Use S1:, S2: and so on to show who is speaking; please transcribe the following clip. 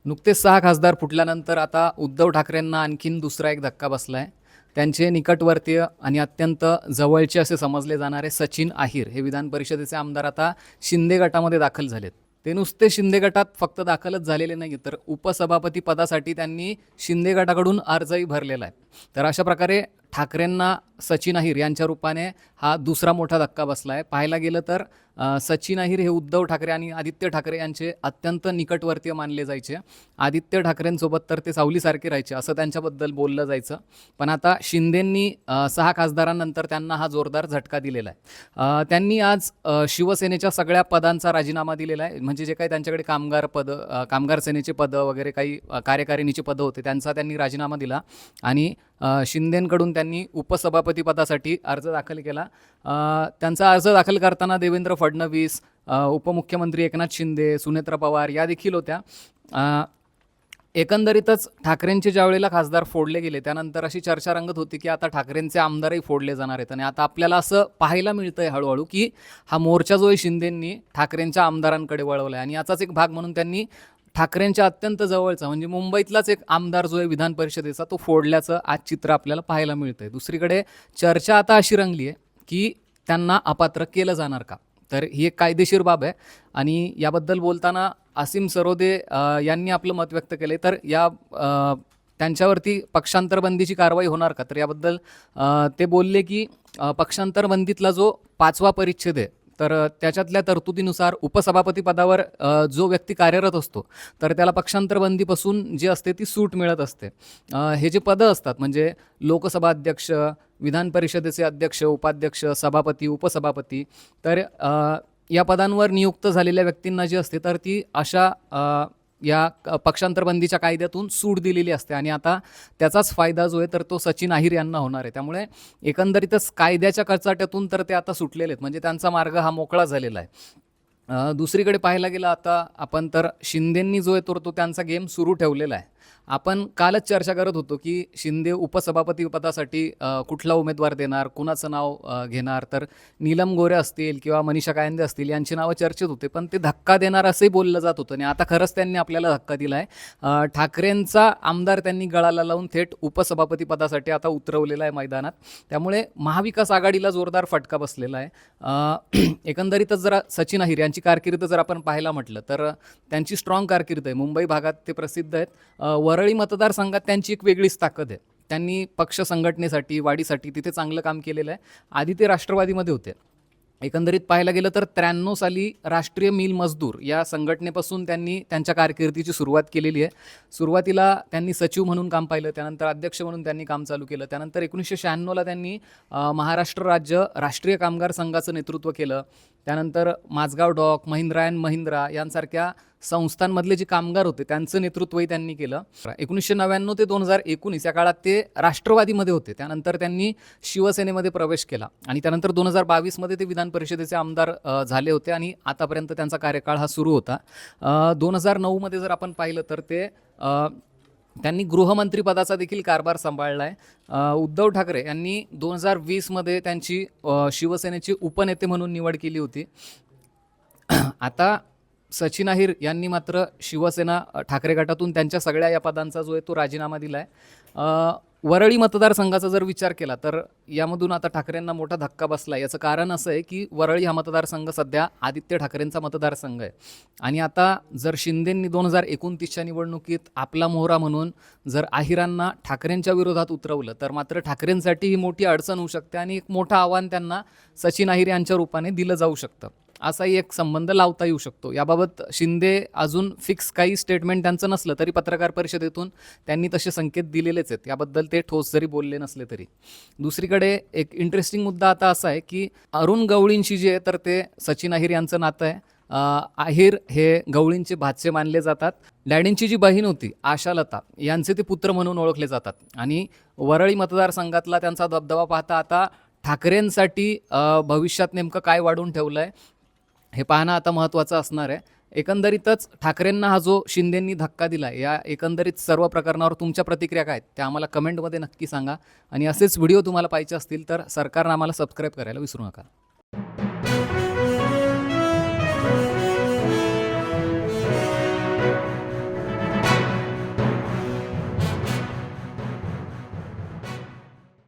S1: नुकतेच 6 खासदार फुटल्यानंतर आता उद्धव ठाकरेंना आणखीन दुसरा एक धक्का बसला आहे. त्यांचे निकटवर्तीय आणि अत्यंत जवळचे असे समजले जाणारे सचिन अहिर हे विधान परिषदेचे आमदार आता शिंदे गटामध्ये दाखल झालेत. ते नुसते शिंदे गटात फक्त दाखलच झालेले नाही, तर उपसभापती पदासाठी त्यांनी शिंदे गटाकडून अर्जही भरलेला आहे. तर अशा प्रकारे ठाकरेंना सचिन अहिर यांच्या रूपाने हा दुसरा मोठा धक्का बसला आहे. पाहायला गेलं तर सचिन अहिर हे उद्धव ठाकरे आणि आदित्य ठाकरे यांचे अत्यंत निकटवर्तीय मानले जायचे. आदित्य ठाकरेंसोबत तर ते सावलीसारखे राहायचे असं त्यांच्याबद्दल बोललं जायचं. पण आता शिंदेंनी 6 खासदारांनंतर त्यांना हा जोरदार झटका दिलेला आहे. त्यांनी आज शिवसेनेच्या सगळ्या पदांचा राजीनामा दिलेला आहे. म्हणजे जे काही त्यांच्याकडे कामगार सेनेचे पदं वगैरे काही कार्यकारिणीचे पदं होते त्यांचा त्यांनी राजीनामा दिला आणि शिंदेंकडून त्यांनी उपसभापती पदासाठी अर्ज दाखल केला. त्यांचा अर्ज दाखल करताना देवेंद्र फडणवीस, उपमुख्यमंत्री एकनाथ शिंदे, सुनेत्रा पवार या देखील होत्या. एकंदरीतच ठाकरेंचे ज्या वेळेला खासदार फोडले गेले त्यानंतर अशी चर्चा रंगत होती की आता ठाकरेंचे आमदारही फोडले जाणार आहेत. आणि आता आपल्याला असं पाहायला मिळतंय हळूहळू की हा मोर्चा जो आहे शिंदेंनी ठाकरेंच्या आमदारांकडे वळवला आहे. आणि याचाच एक भाग म्हणून त्यांनी ठाकरेंच्या अत्यंत जवळचा म्हणजे मुंबईतलाच एक आमदार जो आहे विधान परिषदेचा तो फोडल्याचं आज चित्र आपल्याला पाहायला मिळतंय. दुसरीकडे चर्चा आता अशी रंगली आहे की त्यांना अपात्र केलं जाणार का, तर ही एक कायदेशीर बाब आहे. आणि याबद्दल बोलताना असीम सरोदे यांनी आपलं मत व्यक्त केले. तर या त्यांच्यावरती पक्षांतरबंदीची कारवाई होणार का, तर याबद्दल ते बोलले की पक्षांतरबंदीतला जो 5वा परिच्छेद आहे तर त्याच्यातल्या तरतुदीनुसार उपसभापती पदावर जो व्यक्ती कार्यरत असतो तर त्याला पक्षांतरबंदीपासून जी असते ती सूट मिळत असते. हे जे पदं असतात म्हणजे लोकसभा अध्यक्ष, विधान परिषदेचे अध्यक्ष, उपाध्यक्ष, सभापती, उपसभापती, तर या पदांवर नियुक्त झालेल्या व्यक्तींना जी असते तर ती अशा या पक्षांतरबंदीच्या कायद्यातून सूट दिलेली असते. आणि आता त्याचाच फायदा जो आहे तर तो सचिन अहिर यांना होणार आहे. त्यामुळे एकंदरीतच कायद्याच्या कचाट्यातून तर ते आता सुटलेले आहेत, म्हणजे त्यांचा मार्ग हा मोकळा झालेला आहे. दुसरीकडे पाहायला गेलं आता आपण तर शिंदेंनी जो आहे तो त्यांचा गेम सुरू ठेवलेला आहे. आपण कालच चर्चा करत होतो की शिंदे उपसभापती पदासाठी कुठला उमेदवार देणार, कुणाचं नाव घेणार, तर नीलम गोरे असतील किंवा मनीषा कायंदे असतील यांची नावं चर्चेत होते. पण ते धक्का देणार असंही बोललं जात होतं आणि आता खरंच त्यांनी आपल्याला धक्का दिला आहे. ठाकरेंचा आमदार त्यांनी गळाला लावून थेट उपसभापती पदासाठी आता उतरवलेला आहे मैदानात. त्यामुळे महाविकास आघाडीला जोरदार फटका बसलेला आहे. एकंदरीतच जरा सचिन अहिर यांची कारकीर्द जर आपण पाहायला म्हटलं तर त्यांची स्ट्रॉंग कारकीर्द आहे. मुंबई भागात ते प्रसिद्ध आहेत. वरळी मतदारसंघात त्यांची एक वेगळीच ताकद आहे. त्यांनी पक्ष संघटनेसाठी, वाढीसाठी तिथे चांगलं काम केलेलं आहे. आधी ते राष्ट्रवादीमध्ये होते. एकंदरीत पाहायला गेलं तर 93 साली राष्ट्रीय मिल मजदूर या संघटनेपासून त्यांनी त्यांच्या कारकिर्दीची सुरुवात केलेली आहे. सुरुवातीला त्यांनी सचिव म्हणून काम पाहिलं, त्यानंतर अध्यक्ष म्हणून त्यांनी काम चालू केलं. त्यानंतर 1996ला त्यांनी महाराष्ट्र राज्य राष्ट्रीय कामगार संघाचं नेतृत्व केलं. त्यानंतर माझगाव डॉक, महिंद्रा अँड महिंद्रा यांसारख्या संस्थांमधले जे कामगार होते त्यांचं नेतृत्वही त्यांनी केलं. 1999 ते 2019 या काळात ते राष्ट्रवादीमध्ये होते. त्यानंतर त्यांनी शिवसेनेमध्ये प्रवेश केला आणि त्यानंतर 2022मध्ये ते विधान परिषदेचे आमदार झाले होते आणि आतापर्यंत त्यांचा कार्यकाळ हा सुरू होता. 2009मध्ये जर आपण पाहिलं तर ते त्यांनी गृहमंत्रीपदाचा देखील कारभार सांभाळला आहे. उद्धव ठाकरे यांनी 2020मध्ये त्यांची शिवसेनेची उपनेते म्हणून निवड केली होती. आता सचिन अहिर यांनी मात्र शिवसेना ठाकरे गटातून त्यांच्या सगळ्या या पदांचा जो आहे तो राजीनामा दिला आहे. वरळी मतदारसंघाचा जर विचार केला तर यामधून आता ठाकरेंना मोठा धक्का बसला. याचं कारण असं आहे की वरळी हा मतदारसंघ सध्या आदित्य ठाकरेंचा मतदारसंघ आहे. आणि आता जर शिंदेंनी 2029च्या निवडणुकीत आपला मोहरा म्हणून जर अहिरांना ठाकरेंच्या विरोधात उतरवलं तर मात्र ठाकरेंसाठी ही मोठी अडचण होऊ शकते आणि एक मोठं आव्हान त्यांना सचिन अहिर यांच्या रूपाने दिलं जाऊ शकतं. असाही एक संबंध लावता येऊ शकतो. याबाबत शिंदे अजून फिक्स काही स्टेटमेंट त्यांचं नसलं तरी पत्रकार परिषदेतून त्यांनी तसे संकेत दिलेलेच आहेत. याबद्दल ते ठोस जरी बोलले नसले तरी. दुसरीकडे एक इंटरेस्टिंग मुद्दा आता असा आहे की अरुण गवळींशी जे आहे तर ते सचिन अहिर यांचं नातं आहे. अहिर हे गवळींचे भाचे मानले जातात. डॅडींची जी बहीण होती आशालता यांचे ते पुत्र म्हणून ओळखले जातात. आणि वरळी मतदारसंघातला त्यांचा दबदबा पाहता आता ठाकरेंसाठी भविष्यात नेमकं काय वाढून ठेवलं आहे हे पाहणं आता महत्त्वाचं असणार आहे. एकंदरीतच ठाकरेंना हा जो शिंदेंनी धक्का दिला या एकंदरीत सर्व प्रकरणावर तुमच्या प्रतिक्रिया काय आहेत त्या आम्हाला कमेंटमध्ये नक्की सांगा. आणि असेच व्हिडिओ तुम्हाला पाहिजे असतील तर सरकारनं आम्हाला सबस्क्राईब करायला विसरू नका.